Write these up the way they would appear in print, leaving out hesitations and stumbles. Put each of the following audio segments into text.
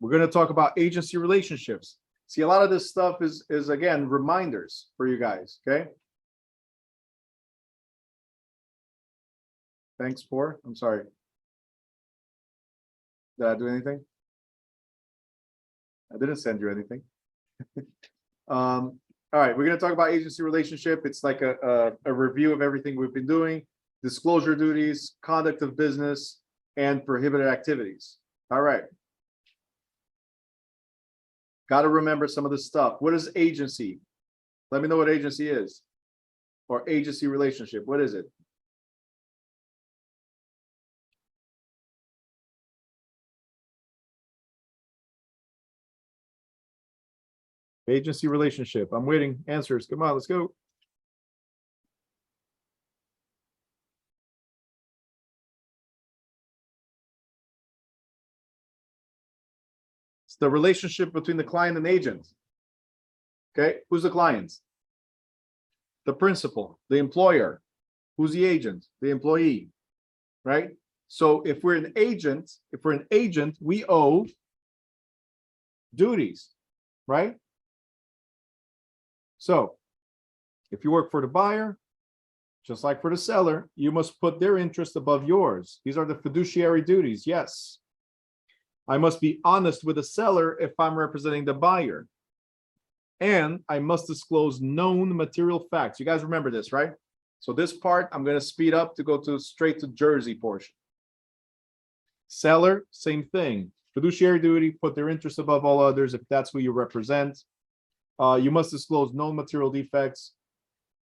We're going to talk about agency relationships. See, a lot of this stuff is again, reminders for you guys, okay? Thanks for, I'm sorry. Did I do anything? I didn't send you anything. All right, we're going to talk about agency relationship. It's like a review of everything we've been doing, disclosure duties, conduct of business, and prohibited activities. All right. Got to remember some of this stuff. What is agency? Let me know what agency is, or agency relationship. What is it? Agency relationship. I'm waiting. Answers. Come on, let's go. It's the relationship between the client and agent. Okay, who's the client? The principal, the employer. Who's the agent? The employee, right? So if we're an agent, we owe duties, right? So if you work for the buyer, just like for the seller, you must put their interest above yours. These are the fiduciary duties. Yes. I must be honest with the seller if I'm representing the buyer. And I must disclose known material facts. You guys remember this, right? So this part, I'm going to speed up to go to straight to Jersey portion. Seller, same thing. Fiduciary duty, put their interest above all others if that's who you represent. You must disclose known material defects,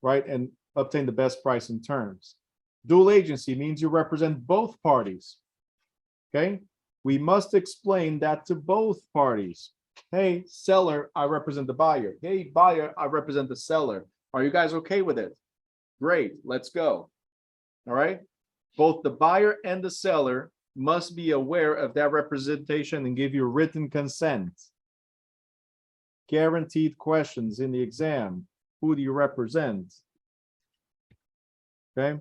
right? And obtain the best price and terms. Dual agency means you represent both parties. Okay? We must explain that to both parties. Hey, seller, I represent the buyer. Hey, buyer, I represent the seller. Are you guys okay with it? Great, let's go. All right? Both the buyer and the seller must be aware of that representation and give you written consent. Guaranteed questions in the exam. Who do you represent? Okay.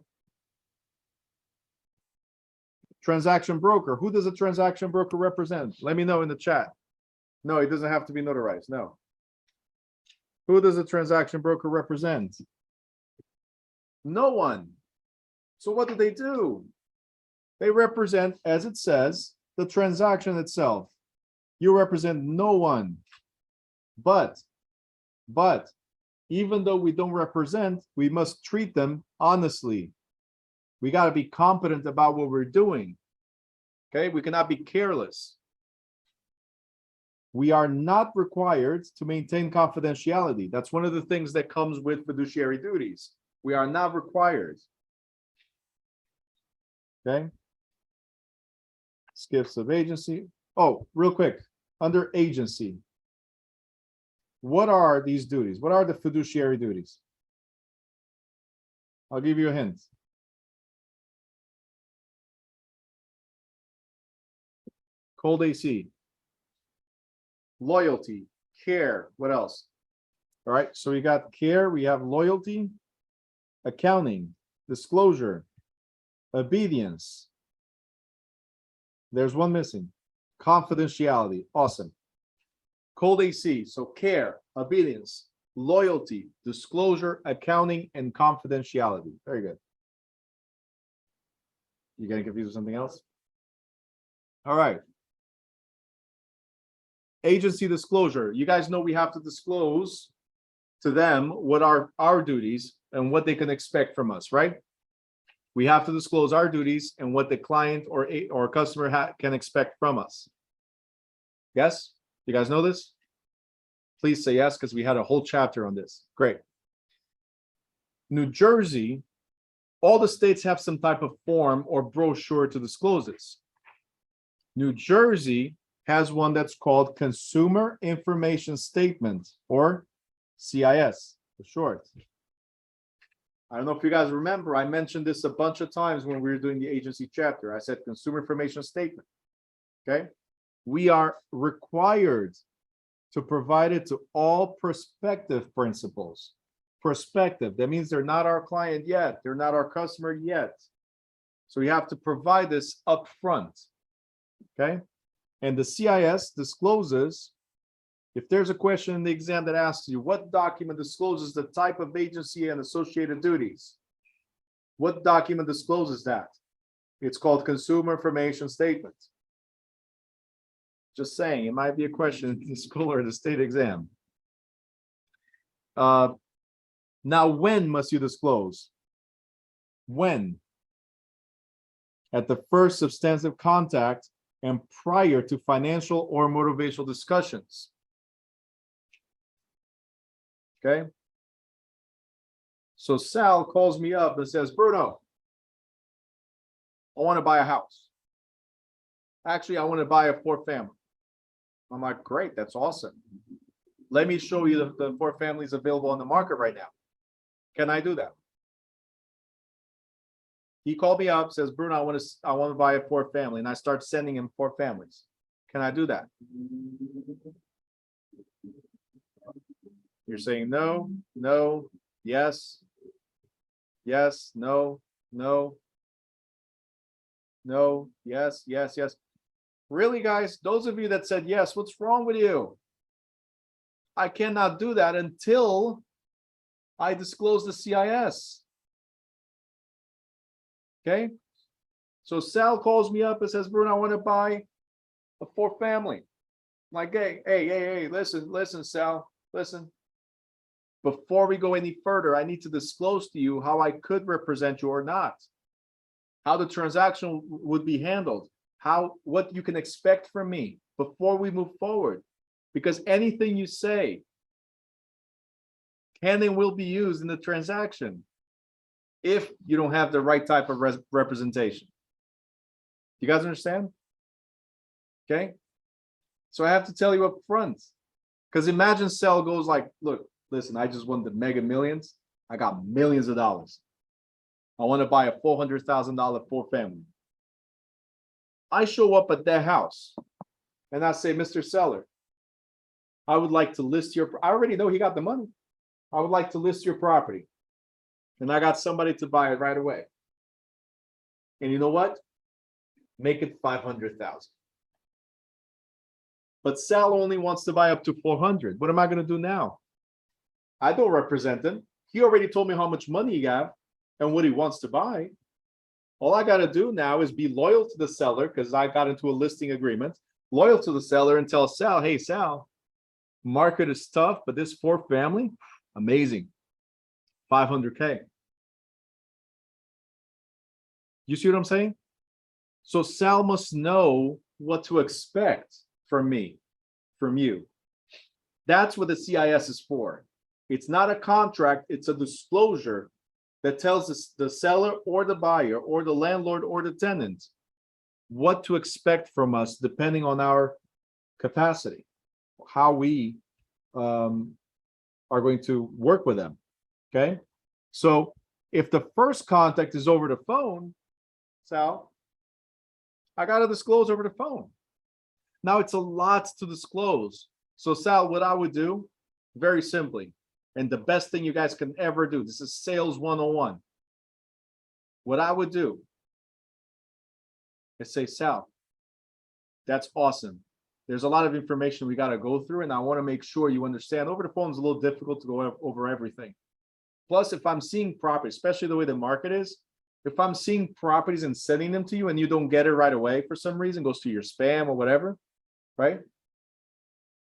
Transaction broker. Who does a transaction broker represent? Let me know in the chat. No, it doesn't have to be notarized. No. Who does a transaction broker represent? No one. So what do? They represent, as it says, the transaction itself. You represent no one. But even though we don't represent, we must treat them honestly. We got to be competent about what we're doing. Okay, we cannot be careless. We are not required to maintain confidentiality. That's one of the things that comes with fiduciary duties. We are not required. Okay. Skips of agency. Oh, real quick, under agency. What are these duties? What are the fiduciary duties? I'll give you a hint. Cold AC. Loyalty, care. What else? All right, so we got care, we have loyalty, accounting, disclosure, obedience. There's one missing. Confidentiality. Awesome. Cold AC, so care, obedience, loyalty, disclosure, accounting, and confidentiality. Very good. You getting confused with something else? All right. Agency disclosure. You guys know we have to disclose to them what are our duties and what they can expect from us, right? We have to disclose our duties and what the client or customer can expect from us. Yes? You guys know this? Please say yes, because we had a whole chapter on this. Great. New Jersey, all the states have some type of form or brochure to disclose this. New Jersey has one that's called Consumer Information Statement, or CIS for short. I don't know if you guys remember, I mentioned this a bunch of times when we were doing the agency chapter. I said Consumer Information Statement. Okay. We are required to provide it to all prospective principals. Prospective, that means they're not our client yet. They're not our customer yet. So we have to provide this up front. Okay. And the CIS discloses, if there's a question in the exam that asks you, what document discloses the type of agency and associated duties? What document discloses that? It's called Consumer Information Statement. Just saying, it might be a question in the school or the state exam. Now, when must you disclose? When? At the first substantive contact and prior to financial or motivational discussions. Okay? So Sal calls me up and says, Bruno, I want to buy a house. Actually, I want to buy a 4-family. I'm like, great, that's awesome. Let me show you the 4 families available on the market right now. Can I do that? He called me up, says, Bruno, I want to buy a 4-family, and I start sending him 4 families. Can I do that? You're saying no, no, yes, yes, no, no, no, yes, yes, yes. Really, guys, those of you that said yes, what's wrong with you? I cannot do that until I disclose the CIS. Okay? So Sal calls me up and says, Bruno, I want to buy a 4-family. I'm like, hey, listen, Sal, listen. Before we go any further, I need to disclose to you how I could represent you or not, how the transaction would be handled, what you can expect from me before we move forward. Because anything you say can and will be used in the transaction if you don't have the right type of representation. You guys understand? Okay. So I have to tell you up front, because imagine Sal goes like, look, listen, I just won the Mega Millions. I got millions of dollars. I want to buy a $400,000 4-family. I show up at their house and I say, Mr. Seller, I would like to list I already know he got the money. I would like to list your property. And I got somebody to buy it right away. And you know what? Make it 500,000. But Sal only wants to buy up to 400. What am I going to do now? I don't represent him. He already told me how much money he got and what he wants to buy. All I got to do now is be loyal to the seller, because I got into a listing agreement, loyal to the seller, and tell Sal, hey, Sal, market is tough, but this 4-family, amazing. 500K. You see what I'm saying? So Sal must know what to expect from me, from you. That's what the CIS is for. It's not a contract, it's a disclosure that tells us the seller or the buyer or the landlord or the tenant what to expect from us depending on our capacity, how we are going to work with them. Okay. So if the first contact is over the phone, Sal, I got to disclose over the phone. Now it's a lot to disclose. So Sal, what I would do, very simply, and the best thing you guys can ever do, this is sales 101. What I would do is say, Sal, that's awesome. There's a lot of information we got to go through, and I want to make sure you understand. Over the phone is a little difficult to go over everything. Plus, if I'm seeing properties, especially the way the market is, if I'm seeing properties and sending them to you and you don't get it right away for some reason, goes to your spam or whatever, right?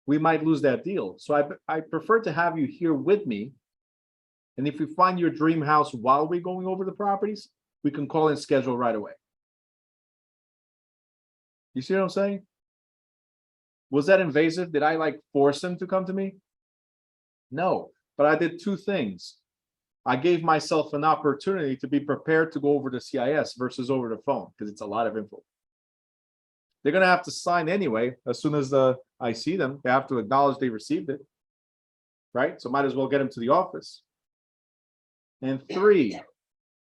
We might lose that deal. So I prefer to have you here with me. And if we find your dream house while we're going over the properties, we can call and schedule right away. You see what I'm saying? Was that invasive? Did I like force him to come to me? No, but I did 2 things. I gave myself an opportunity to be prepared to go over the CIS versus over the phone, because it's a lot of info. They're going to have to sign anyway. As soon as I see them, they have to acknowledge they received it, right? So might as well get them to the office. And 3,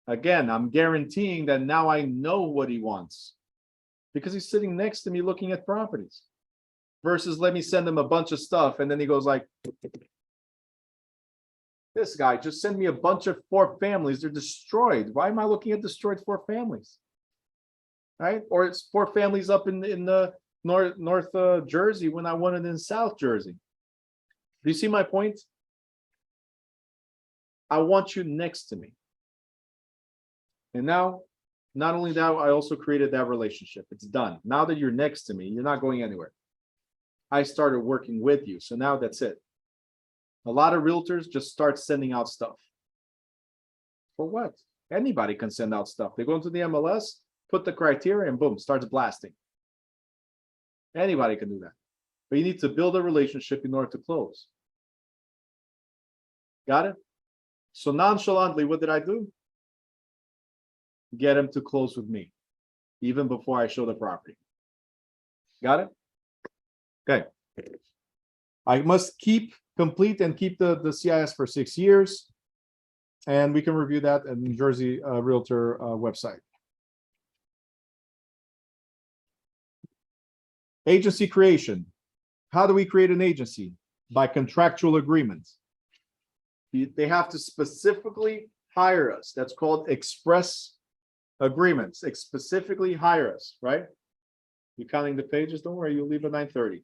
again, I'm guaranteeing that now I know what he wants, because he's sitting next to me looking at properties, versus let me send him a bunch of stuff and then he goes like, this guy just sent me a bunch of 4 families. They're destroyed. Why am I looking at destroyed 4 families? Right? Or it's 4 families up in the North Jersey when I want it in South Jersey. Do you see my point? I want you next to me. And now, not only that, I also created that relationship. It's done. Now that you're next to me, you're not going anywhere. I started working with you. So now that's it. A lot of realtors just start sending out stuff. For what? Anybody can send out stuff. They go into the MLS, put the criteria, and boom, starts blasting. Anybody can do that. But you need to build a relationship in order to close. Got it? So nonchalantly, what did I do? Get him to close with me, even before I show the property. Got it? Okay. I must complete and keep the CIS for 6 years. And we can review that at New Jersey Realtor website. Agency creation. How do we create an agency? By contractual agreement. They have to specifically hire us. That's called express agreements. Specifically hire us, right? You counting the pages? Don't worry, you'll leave at 9:30.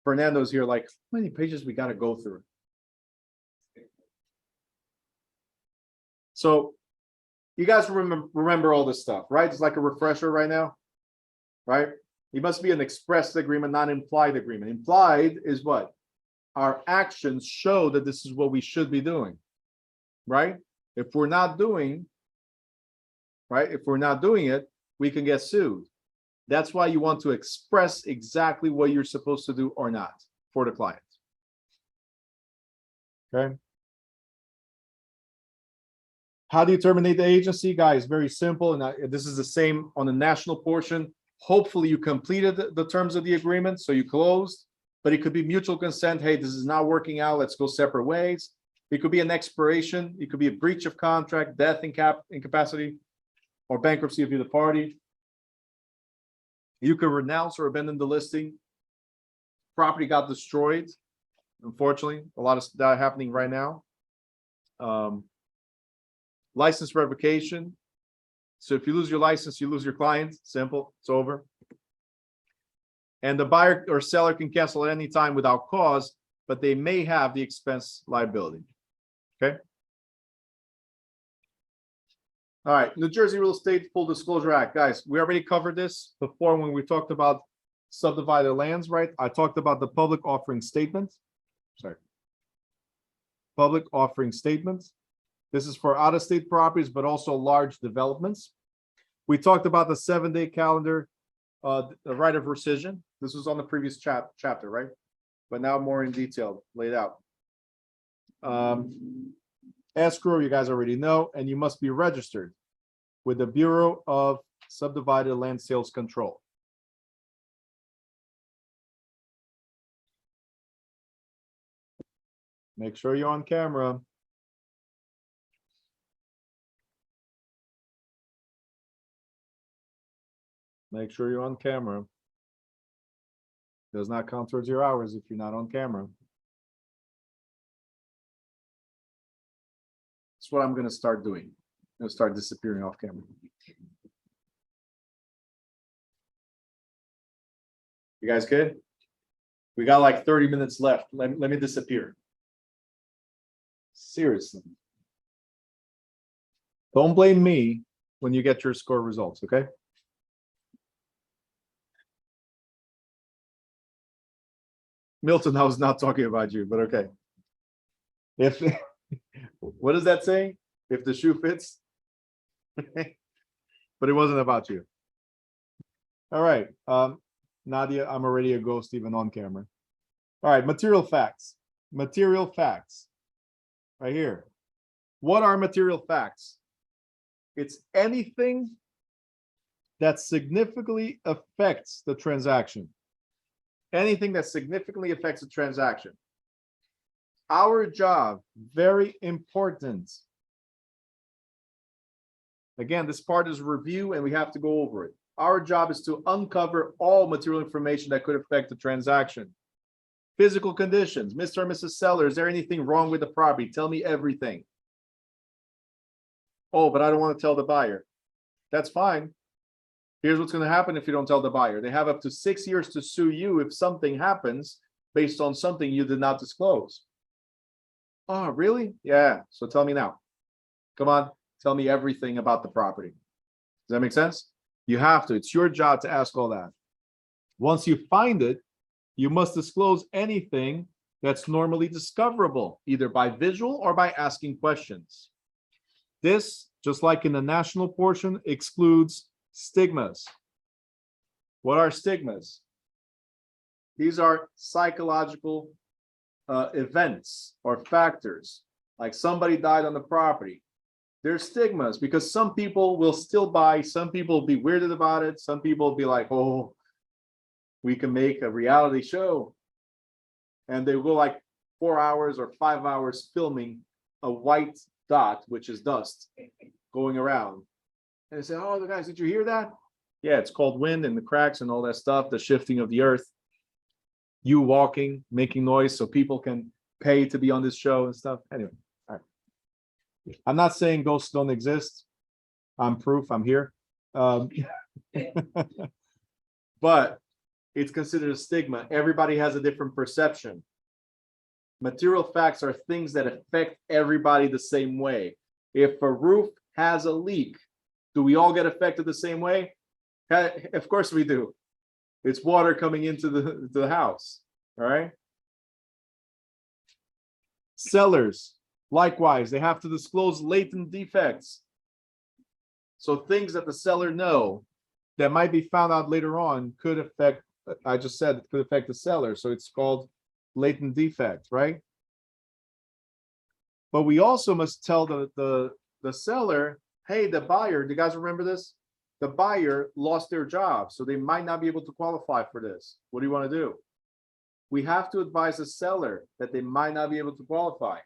Fernando's here like, how many pages we got to go through? So you guys remember all this stuff, right? It's like a refresher right now, right? It must be an express agreement, not implied agreement. Implied is what? Our actions show that this is what we should be doing, right? If we're not doing, right? If we're not doing it, we can get sued. That's why you want to express exactly what you're supposed to do or not for the client. Okay. How do you terminate the agency? Guys, very simple. And this is the same on the national portion. Hopefully you completed the terms of the agreement, so you closed, but it could be mutual consent. Hey, this is not working out. Let's go separate ways. It could be an expiration. It could be a breach of contract, death, incapacity, or bankruptcy if you're the party. You could renounce or abandon the listing. Property got destroyed. Unfortunately, a lot of that happening right now. License revocation. So if you lose your license, you lose your client. Simple, it's over. And the buyer or seller can cancel at any time without cause, but they may have the expense liability. Okay. All right, New Jersey Real Estate Full Disclosure Act. Guys, we already covered this before when we talked about subdivided lands, right? I talked about the public offering statement. Sorry. Public offering statements. This is for out-of-state properties, but also large developments. We talked about the 7-day calendar, the right of rescission. This was on the previous chapter, right? But now more in detail laid out. Escrow, you guys already know, and you must be registered with the Bureau of Subdivided Land Sales Control. Make sure you're on camera. Make sure you're on camera. Does not count towards your hours if you're not on camera. That's what I'm going to start doing. I'm going to start disappearing off camera. You guys good? We got like 30 minutes left. Let me disappear. Seriously. Don't blame me when you get your score results, okay? Milton, I was not talking about you, but okay. If what does that say? If the shoe fits? But it wasn't about you. All right. Nadia, I'm already a ghost even on camera. All right, material facts. Material facts. Right here. What are material facts? It's anything that significantly affects the transaction. Anything that significantly affects the transaction. Our job, very important. Again, this part is review and we have to go over it. Our job is to uncover all material information that could affect the transaction. Physical conditions, Mr. and Mrs. Seller, is there anything wrong with the property? Tell me everything. Oh, but I don't want to tell the buyer. That's fine. Here's what's going to happen if you don't tell the buyer. They have up to 6 years to sue you if something happens based on something you did not disclose. Oh, really? Yeah. So tell me now. Come on, tell me everything about the property. Does that make sense? You have to. It's your job to ask all that. Once you find it, you must disclose anything that's normally discoverable, either by visual or by asking questions. This, just like in the national portion, excludes stigmas. What are stigmas? These are psychological events or factors, like somebody died on the property. There's stigmas because some people will still buy, some people will be weirded about it, some people will be like, oh, we can make a reality show. And they go like 4 hours or 5 hours filming a white dot, which is dust, going around. And they say, oh, the guys, did you hear that? Yeah, it's called wind and the cracks and all that stuff, the shifting of the earth. You walking, making noise so people can pay to be on this show and stuff. Anyway, all right. I'm not saying ghosts don't exist. I'm proof, I'm here. But it's considered a stigma. Everybody has a different perception. Material facts are things that affect everybody the same way. If a roof has a leak, do we all get affected the same way? Of course we do. It's water coming into the house, all right? Sellers, likewise, they have to disclose latent defects. So things that the seller know that might be found out later on could affect, I just said it could affect the seller. So it's called latent defect, right? But we also must tell the seller, hey, the buyer, do you guys remember this? The buyer lost their job, so they might not be able to qualify for this. What do you want to do? We have to advise the seller that they might not be able to qualify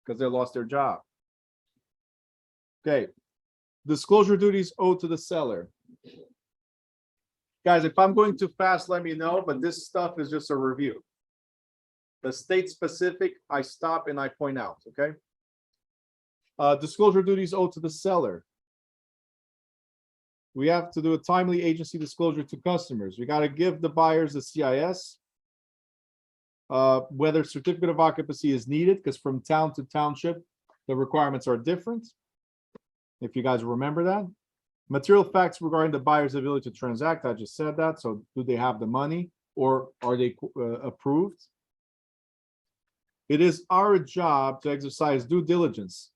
because they lost their job. Okay, disclosure duties owed to the seller. Guys, if I'm going too fast, let me know, but this stuff is just a review. The state specific, I stop and I point out, okay? Disclosure duties owed to the seller. We have to do a timely agency disclosure to customers. We got to give the buyers the CIS, whether certificate of occupancy is needed, because from town to township, the requirements are different. If you guys remember that. Material facts regarding the buyer's ability to transact, I just said that. So do they have the money or are they approved? It is our job to exercise due diligence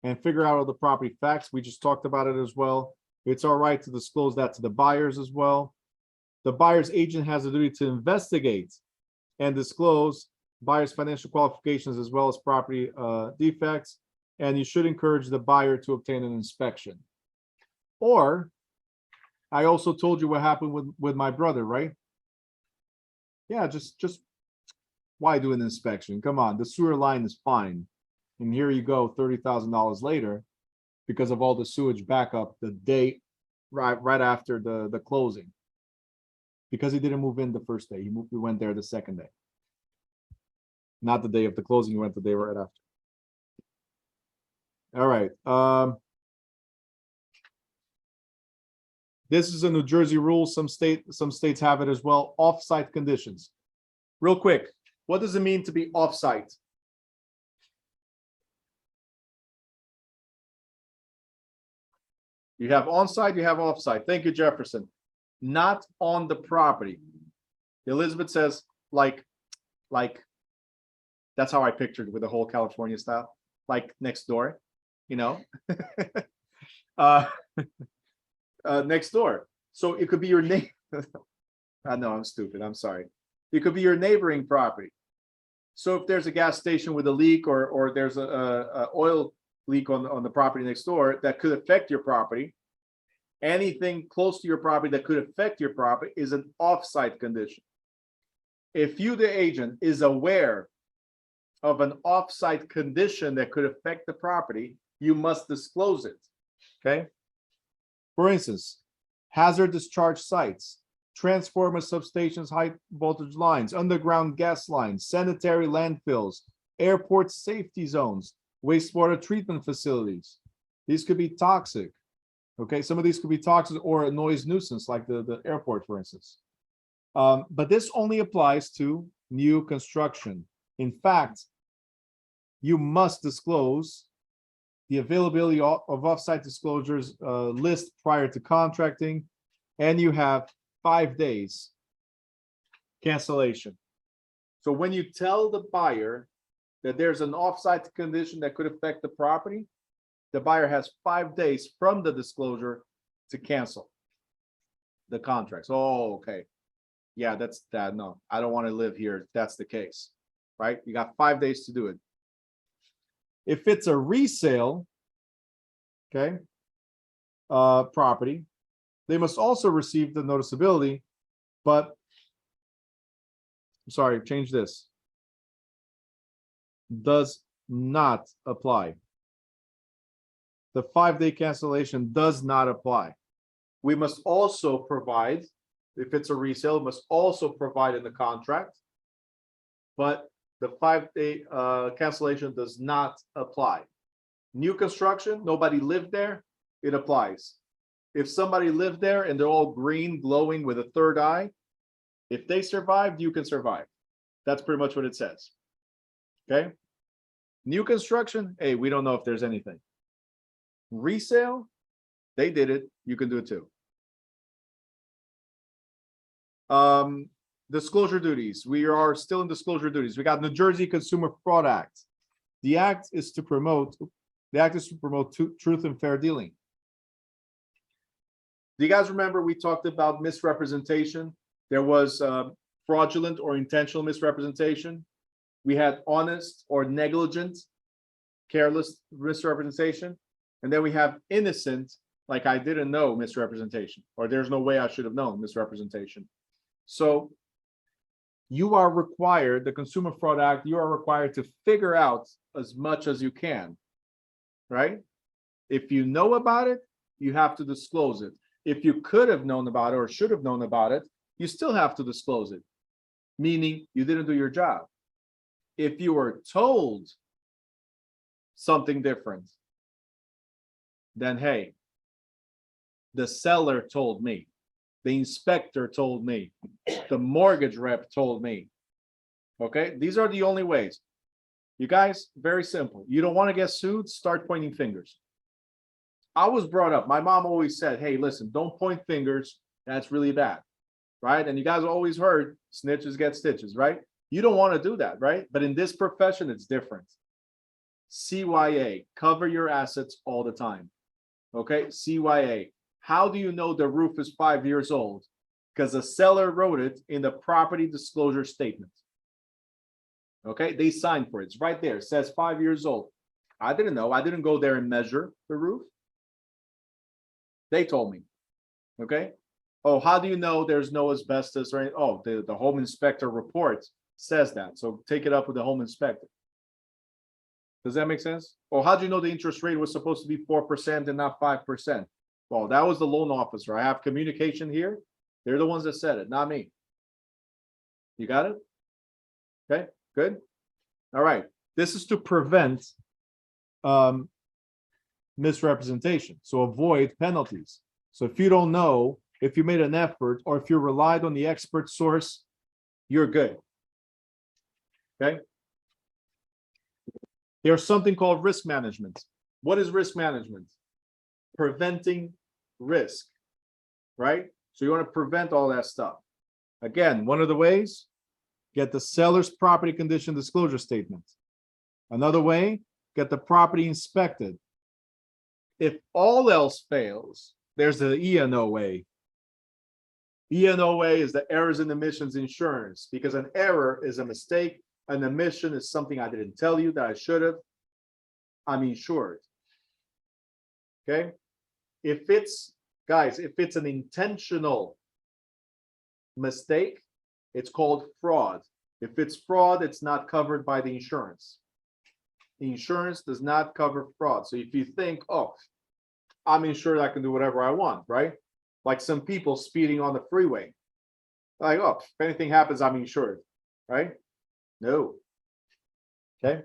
and figure out all the property facts. We just talked about it as well. It's our right to disclose that to the buyers as well. The buyer's agent has a duty to investigate and disclose buyer's financial qualifications as well as property defects. And you should encourage the buyer to obtain an inspection. Or, I also told you what happened with my brother, right? Yeah, just why do an inspection? Come on, the sewer line is fine. And here you go, $30,000 later, because of all the sewage backup the day right after the closing. Because he didn't move in the first day. He went there the second day. Not the day of the closing, he went the day right after. All right. This is a New Jersey rule. Some states have it as well. Off-site conditions. Real quick, what does it mean to be off-site? You have on-site, you have off-site. Thank you, Jefferson. Not on the property. Elizabeth says, like, that's how I pictured with the whole California style, like next door, you know, next door. So it could be your neighbor. I know I'm stupid. I'm sorry. It could be your neighboring property. So if there's a gas station with a leak or there's a oil leak on the property next door that could affect your property, anything close to your property that could affect your property is an off-site condition. If you, the agent, is aware of an off-site condition that could affect the property, you must disclose it, okay? For instance, hazard discharge sites, transformer substations, high voltage lines, underground gas lines, sanitary landfills, airport safety zones, wastewater treatment facilities. These could be toxic, Okay, some of these could be toxic or a noise nuisance, like the airport, for instance. But this only applies to new construction. In fact, you must disclose the availability of offsite disclosures list prior to contracting, and you have 5 days cancellation. So when you tell the buyer that there's an offsite condition that could affect the property, the buyer has 5 days from the disclosure to cancel the contracts. Oh, okay. Yeah, that's that. No, I don't want to live here. If that's the case, right? You got 5 days to do it. If it's a resale, okay, property, they must also receive the noticeability, but sorry, change this. Does not apply. The 5-day cancellation does not apply. We must also provide, if it's a resale, must also provide in the contract, but the 5-day cancellation does not apply. New construction, nobody lived there, it applies. If somebody lived there and they're all green, glowing with a third eye, if they survived, you can survive. That's pretty much what it says. Okay. New construction, hey, we don't know if there's anything. Resale, they did it, you can do it too. Disclosure duties. We are still in disclosure duties. We got New Jersey Consumer Fraud Act. The act is to promote truth and fair dealing. Do you guys remember we talked about misrepresentation? There was fraudulent or intentional misrepresentation. We had honest or negligent, careless misrepresentation. And then we have innocent, like I didn't know misrepresentation, or there's no way I should have known misrepresentation. So you are required, the Consumer Fraud Act, you are required to figure out as much as you can, right? If you know about it, you have to disclose it. If you could have known about it or should have known about it, you still have to disclose it, meaning you didn't do your job. If you were told something different, then hey, the seller told me, the inspector told me, the mortgage rep told me. Okay, these are the only ways. You guys, very simple. You don't want to get sued, start pointing fingers. I was brought up, my mom always said, hey, listen, don't point fingers. That's really bad, right? And you guys always heard snitches get stitches, right? You don't want to do that, right? But in this profession, it's different. CYA, cover your assets all the time. Okay, CYA. How do you know the roof is 5 years old? Because the seller wrote it in the property disclosure statement. Okay, they signed for it. It's right there. It says 5 years old. I didn't know. I didn't go there and measure the roof. They told me. Okay. Oh, how do you know there's no asbestos or anything? Oh, the home inspector report says that. So take it up with the home inspector. Does that make sense? Or how do you know the interest rate was supposed to be 4% and not 5%? Well, that was the loan officer. I have communication here. They're the ones that said it, not me. You got it? Okay, good. All right. This is to prevent misrepresentation. So avoid penalties. So if you don't know, if you made an effort, or if you relied on the expert source, you're good. Okay. There's something called risk management. What is risk management? Preventing risk, right? So you want to prevent all that stuff. Again, one of the ways, get the seller's property condition disclosure statement. Another way, get the property inspected. If all else fails, there's the E&O way. E&O way is the errors and omissions insurance, because an error is a mistake. An omission is something I didn't tell you that I should have. I'm insured. Okay. If it's, guys, if it's an intentional mistake, it's called fraud. If it's fraud, it's not covered by the insurance. The insurance does not cover fraud. So if you think, oh, I'm insured, I can do whatever I want, right? Like some people speeding on the freeway. Like, oh, if anything happens, I'm insured, right? No. Okay.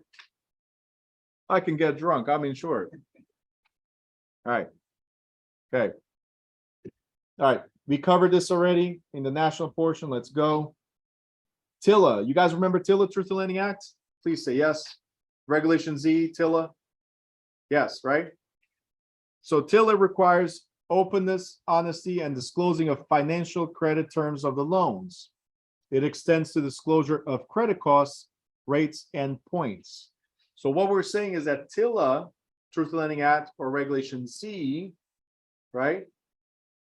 I can get drunk, I'm insured. All right. Okay. All right, we covered this already in the national portion. Let's go. TILA, you guys remember TILA, Truth in Lending Act? Please say yes. Regulation Z, TILA. Yes, right? So TILA requires openness, honesty, and disclosing of financial credit terms of the loans. It extends to disclosure of credit costs, rates, and points. So what we're saying is that TILA, Truth in Lending Act, or Regulation Z, right,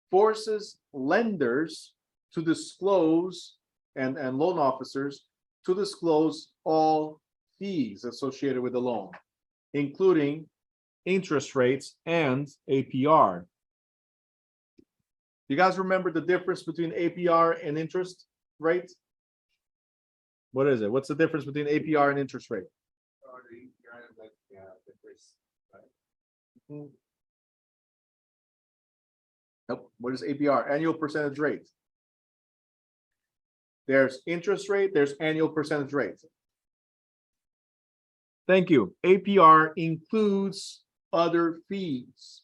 forces lenders to disclose and loan officers to disclose all fees associated with the loan, including interest rates and APR. You guys remember the difference between APR and interest rate? What is it? What's the difference between APR and interest rate? Nope. What is APR? Annual percentage rate. There's interest rate, there's annual percentage rate. Thank you. APR includes other fees.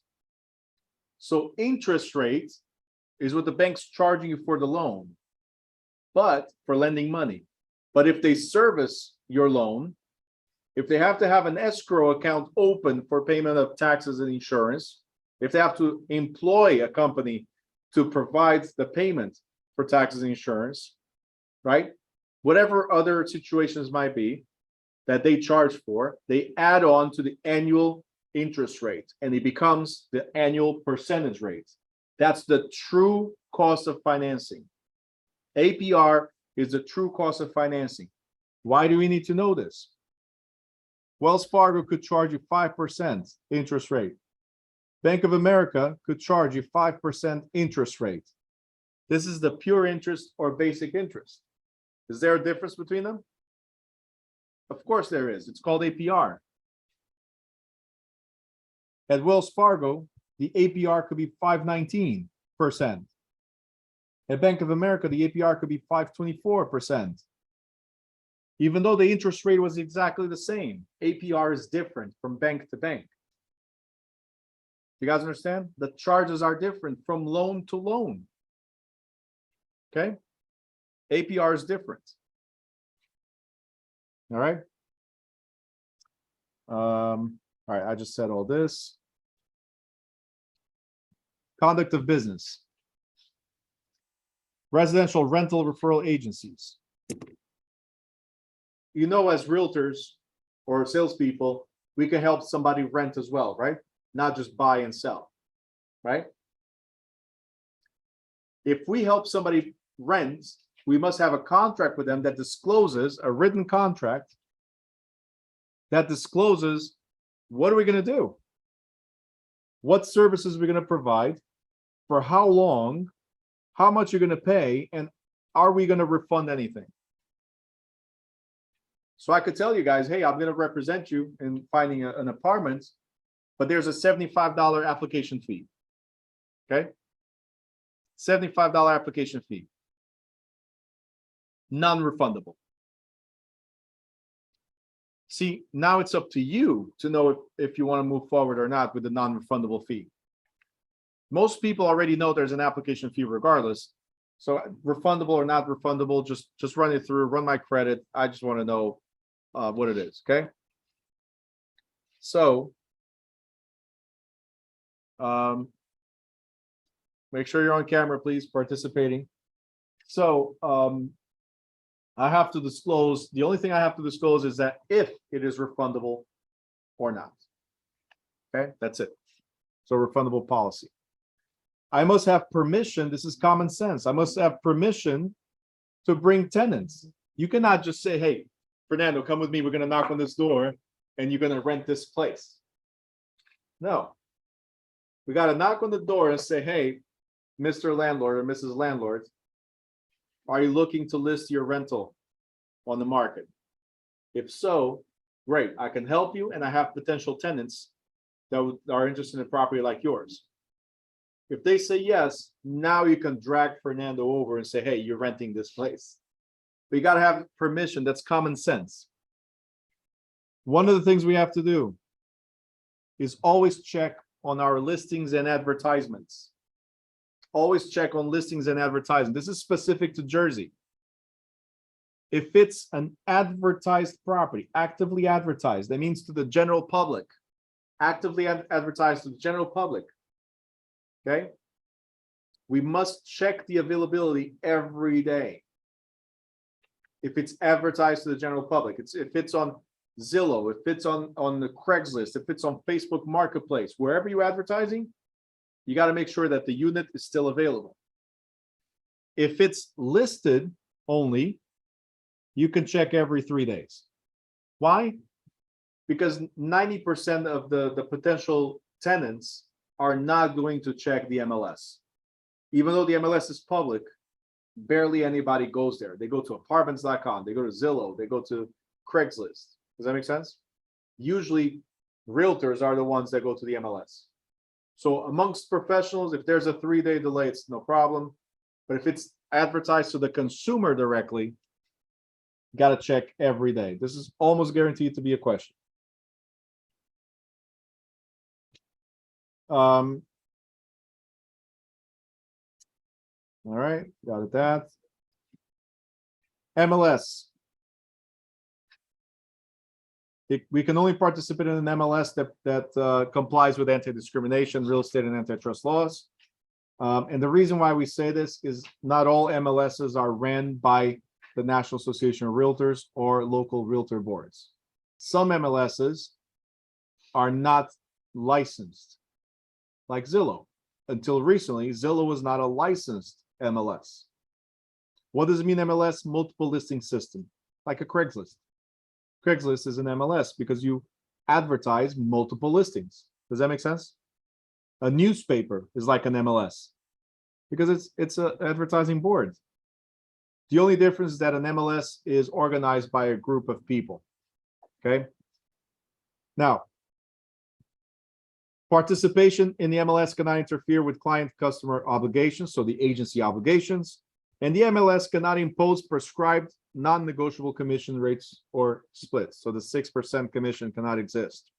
So interest rate is what the bank's charging you for the loan, but for lending money. But if they service your loan, if they have to have an escrow account open for payment of taxes and insurance, if they have to employ a company to provide the payment for taxes and insurance, right? Whatever other situations might be that they charge for, they add on to the annual interest rate, and it becomes the annual percentage rate. That's the true cost of financing. APR is the true cost of financing. Why do we need to know this? Wells Fargo could charge you 5% interest rate. Bank of America could charge you 5% interest rate. This is the pure interest or basic interest. Is there a difference between them? Of course there is. It's called APR. At Wells Fargo, the APR could be 519%. At Bank of America, the APR could be 524%. Even though the interest rate was exactly the same, APR is different from bank to bank. You guys understand? The charges are different from loan to loan. Okay? APR is different. All right. All right, I just said all this. Conduct of business. Residential rental referral agencies. You know, as realtors or salespeople, we can help somebody rent as well, right? Not just buy and sell, right? If we help somebody rent, we must have a contract with them that discloses, a written contract that discloses what are we going to do? What services are we going to provide? For how long? How much you're going to pay? And are we going to refund anything? So I could tell you guys, hey, I'm going to represent you in finding an apartment, but there's a $75 application fee. Okay? $75 application fee. Non-refundable. See, now it's up to you to know if you want to move forward or not with the non-refundable fee. Most people already know there's an application fee regardless. So refundable or not refundable, just run it through, run my credit. I just want to know what it is, okay? So make sure you're on camera, please, participating. So I have to disclose, the only thing I have to disclose is that if it is refundable or not. Okay, that's it. So refundable policy. I must have permission, this is common sense. I must have permission to bring tenants. You cannot just say, hey, Fernando, come with me, we're gonna knock on this door and you're gonna rent this place. No. We gotta knock on the door and say, hey, Mr. Landlord or Mrs. Landlord, are you looking to list your rental on the market? If so, great, I can help you and I have potential tenants that are interested in a property like yours. If they say yes, now you can drag Fernando over and say, hey, you're renting this place. But you got to have permission. That's common sense. One of the things we have to do is always check on our listings and advertisements. Always check on listings and advertisements. This is specific to Jersey. If it's an advertised property, actively advertised, that means to the general public, actively advertised to the general public, okay? We must check the availability every day. If it's advertised to the general public, if it's on Zillow, if it's on the Craigslist, if it's on Facebook Marketplace, wherever you're advertising, you got to make sure that the unit is still available. If it's listed only, you can check every 3 days. Why? Because 90% of the potential tenants are not going to check the MLS. Even though the MLS is public, barely anybody goes there. They go to apartments.com, they go to Zillow, they go to Craigslist. Does that make sense? Usually, realtors are the ones that go to the MLS. So amongst professionals, if there's a 3-day delay, it's no problem. But if it's advertised to the consumer directly, you got to check every day. This is almost guaranteed to be a question. All right, got it. That MLS. We can only participate in an MLS that complies with anti-discrimination, real estate, and antitrust laws. And the reason why we say this is not all MLSs are ran by the National Association of Realtors or local realtor boards. Some MLSs are not licensed, like Zillow. Until recently, Zillow was not a licensed MLS. What does it mean, MLS? Multiple listing system, like a Craigslist. Craigslist is an MLS because you advertise multiple listings. Does that make sense? A newspaper is like an MLS because it's an advertising board. The only difference is that an MLS is organized by a group of people. Okay. Now, participation in the MLS cannot interfere with client-customer obligations, so the agency obligations, and the MLS cannot impose prescribed non-negotiable commission rates or splits. So the 6% commission cannot exist.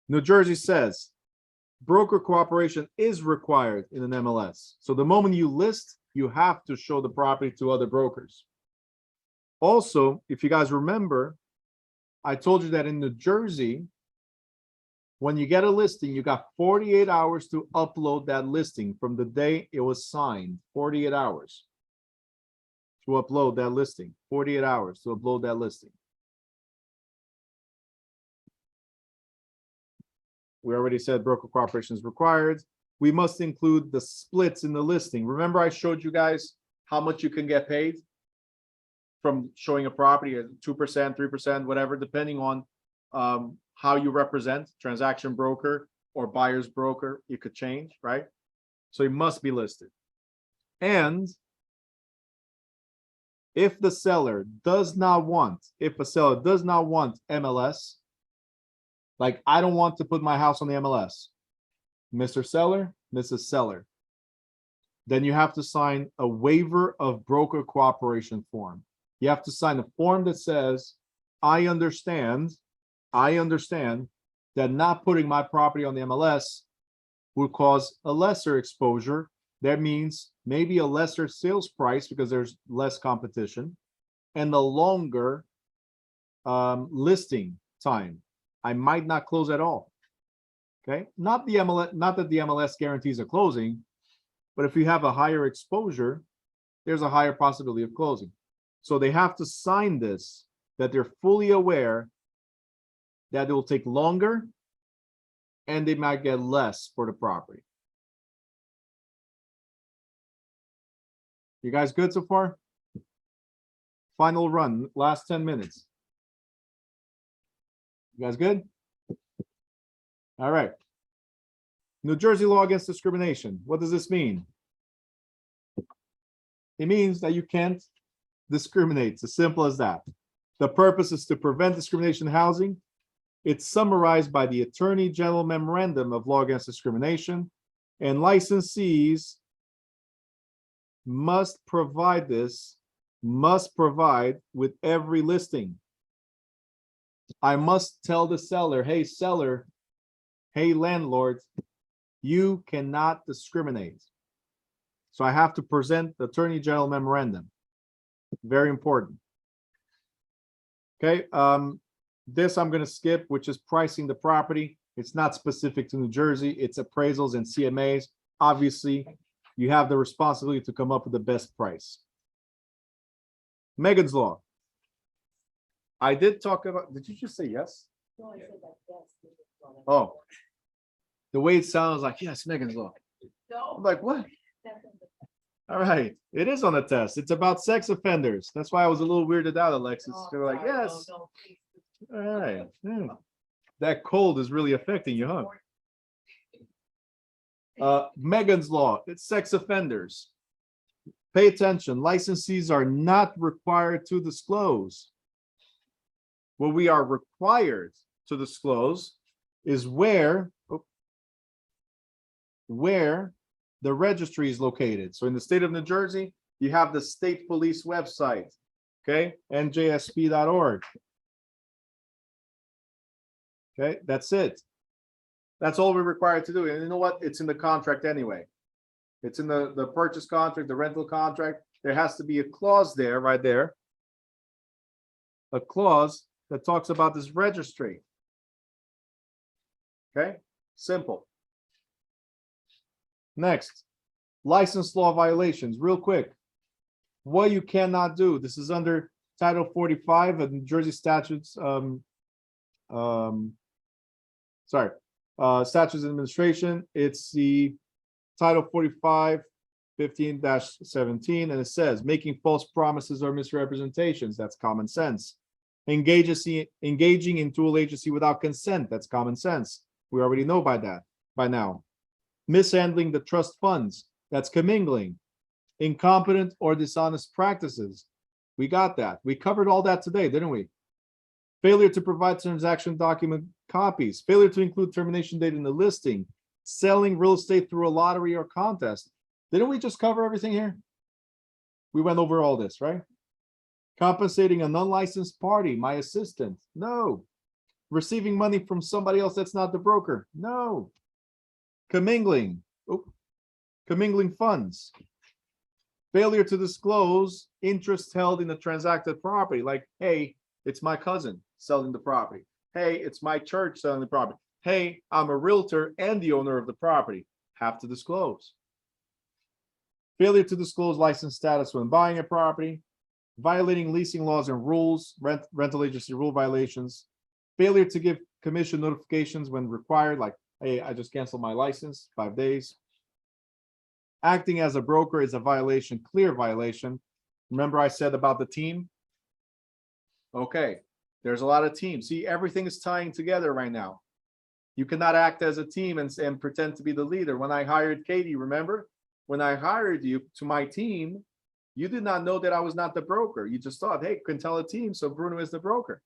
New Jersey says broker cooperation is required in an MLS. So the moment you list, you have to show the property to other brokers. Also, if you guys remember, I told you that in New Jersey, when you get a listing, you got 48 hours to upload that listing from the day it was signed. 48 hours to upload that listing. 48 hours to upload that listing. We already said broker cooperation is required. We must include the splits in the listing. Remember, I showed you guys how much you can get paid from showing a property at 2%, 3%, whatever, depending on how you represent, transaction broker or buyer's broker. It could change, right? So it must be listed. And if a seller does not want MLS, like I don't want to put my house on the MLS, Mr. Seller, Mrs. Seller, then you have to sign a waiver of broker cooperation form. You have to sign a form that says, I understand that not putting my property on the MLS would cause a lesser exposure. That means maybe a lesser sales price because there's less competition and a longer listing time. I might not close at all. Okay, not that the MLS guarantees a closing, but if you have a higher exposure, there's a higher possibility of closing. So they have to sign this, that they're fully aware that it will take longer and they might get less for the property. You guys good so far? Final run, last 10 minutes. You guys good? All right. New Jersey law against discrimination. What does this mean? It means that you can't discriminate. It's as simple as that. The purpose is to prevent discrimination in housing. It's summarized by the Attorney General Memorandum of Law Against Discrimination, and licensees must provide with every listing. I must tell the seller, hey, seller, hey, landlord, you cannot discriminate. So I have to present the Attorney General memorandum. Very important. Okay, this I'm gonna skip, which is pricing the property. It's not specific to New Jersey, it's appraisals and CMAs. Obviously, you have the responsibility to come up with the best price. Megan's Law. I did talk about, did you just say yes? No, I said that, yes. Oh, the way it sounds like, yes, Megan's Law. I'm No, like, what? that's on the- All right, it is on the test. It's about sex offenders. That's why I was a little weirded out, Alexis. Oh, They were like, sorry, no, yes. no, please. All right. That cold is really affecting you, huh? Megan's Law, it's sex offenders. Pay attention, licensees are not required to disclose. What we are required to disclose is where the registry is located. So in the state of New Jersey, you have the state police website, okay, njsp.org. Okay, that's it. That's all we're required to do. And you know what? It's in the contract anyway. It's in the purchase contract, the rental contract. There has to be a clause there, right there. A clause that talks about this registry. Okay, simple. Next, license law violations, real quick. What you cannot do, this is under Title 45 of New Jersey statutes, statutes of administration. It's the Title 45, 15-17, and it says making false promises or misrepresentations. That's common sense. Engaging in dual agency without consent. That's common sense. We already know by now. Mishandling the trust funds. That's commingling. Incompetent or dishonest practices. We got that. We covered all that today, didn't we? Failure to provide transaction document copies. Failure to include termination date in the listing. Selling real estate through a lottery or contest. Didn't we just cover everything here? We went over all this, right? Compensating an unlicensed party, my assistant. No. Receiving money from somebody else that's not the broker. No. Commingling. Commingling funds. Failure to disclose interest held in the transacted property. Like, hey, it's my cousin selling the property. Hey, it's my church selling the property. Hey, I'm a realtor and the owner of the property. Have to disclose. Failure to disclose license status when buying a property. Violating leasing laws and rules, rental agency rule violations. Failure to give commission notifications when required, like, hey, I just canceled my license, 5 days. Acting as a broker is a violation, clear violation. Remember I said about the team? Okay, there's a lot of teams. See, everything is tying together right now. You cannot act as a team and pretend to be the leader. When I hired Katie, remember? When I hired you to my team, you did not know that I was not the broker. You just thought, hey, can tell a team, so Bruno is the broker.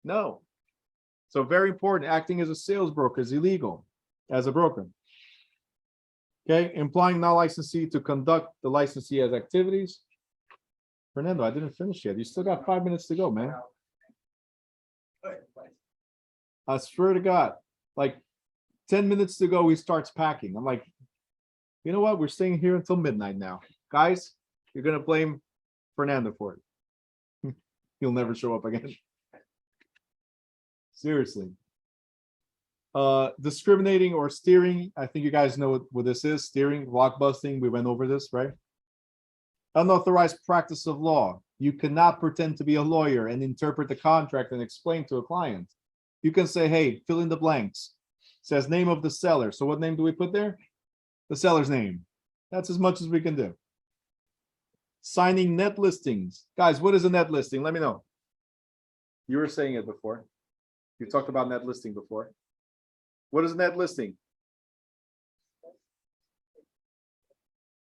No. So very important, acting as a sales broker is illegal as a broker. Okay, implying non-licensee to conduct the licensee as activities. Fernando, I didn't finish yet. You still got 5 minutes to go, man. I swear to God, like 10 minutes to go, he starts packing. I'm like, you know what? We're staying here until midnight now. Guys, you're going to blame Fernando for it. He'll never show up again. Seriously. Discriminating or steering. I think you guys know what this is. Steering, blockbusting. We went over this, right? Unauthorized practice of law. You cannot pretend to be a lawyer and interpret the contract and explain to a client. You can say, hey, fill in the blanks. It says name of the seller. So what name do we put there? The seller's name. That's as much as we can do. Signing net listings. Guys, what is a net listing? Let me know. You were saying it before. You talked about net listing before. What is a net listing?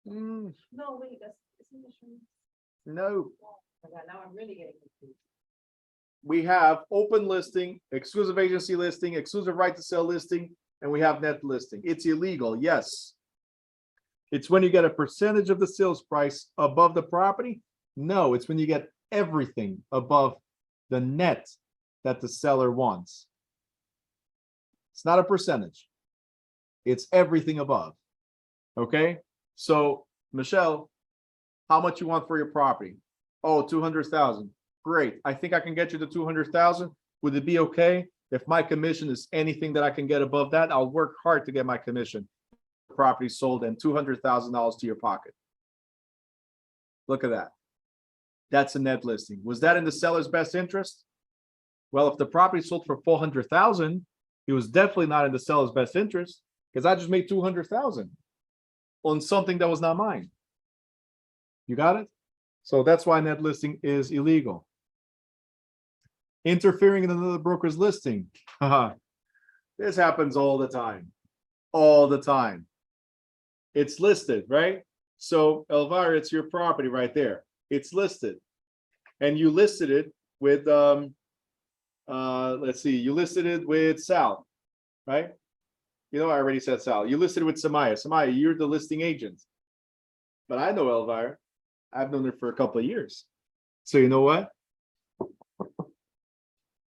No, wait, that's, isn't this? No. Oh, now I'm really getting confused. We have open listing, exclusive agency listing, exclusive right to sell listing, and we have net listing. It's illegal, yes. It's when you get a percentage of the sales price above the property. No, it's when you get everything above the net that the seller wants. It's not a percentage. It's everything above. Okay, so Michelle, how much you want for your property? Oh, 200,000. Great. I think I can get you the 200,000. Would it be okay if my commission is anything that I can get above that? I'll work hard to get my commission. Property sold and $200,000 to your pocket. Look at that. That's a net listing. Was that in the seller's best interest? Well, if the property sold for 400,000, it was definitely not in the seller's best interest because I just made 200,000 on something that was not mine. You got it? So that's why net listing is illegal. Interfering in another broker's listing. This happens all the time. All the time. It's listed, right? So Elvira, it's your property right there. It's listed. And you listed it with let's see, you listed it with Sal, right? You know, I already said Sal. You listed it with Samaya. Samaya, you're the listing agent. But I know Elvira. I've known her for a couple of years. So you know what?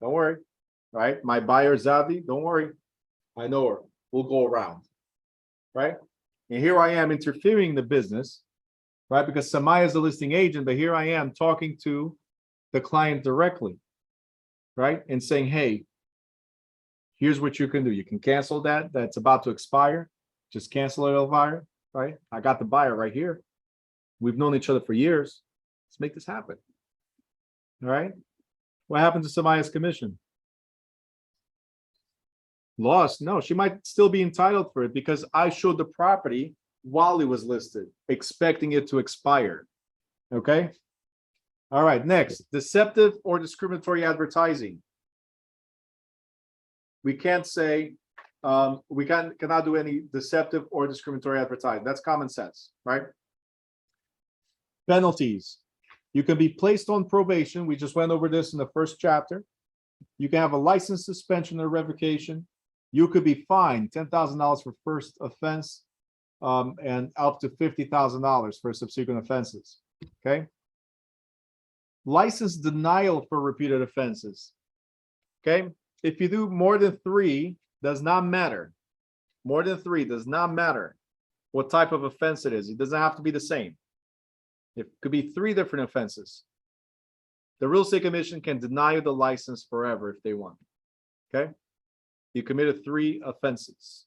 Don't worry, right? My buyer, Zavi, don't worry. I know her. We'll go around, right? And here I am interfering in the business, right? Because Samaya is the listing agent, but here I am talking to the client directly, right? And saying, hey, here's what you can do. You can cancel that. That's about to expire. Just cancel it, Elvira, right? I got the buyer right here. We've known each other for years. Let's make this happen. All right. What happened to Samaya's commission? Lost. No, she might still be entitled for it because I showed the property while it was listed, expecting it to expire. Okay. All right. Next, deceptive or discriminatory advertising. We can't say we cannot do any deceptive or discriminatory advertising. That's common sense, right? Penalties. You can be placed on probation. We just went over this in the first chapter. You can have a license suspension or revocation. You could be fined $10,000 for first offense and up to $50,000 for subsequent offenses. Okay. License denial for repeated offenses. Okay. If you do more than 3, does not matter. More than 3 does not matter what type of offense it is. It doesn't have to be the same. It could be 3 different offenses. The real estate commission can deny you the license forever if they want. Okay. You committed 3 offenses.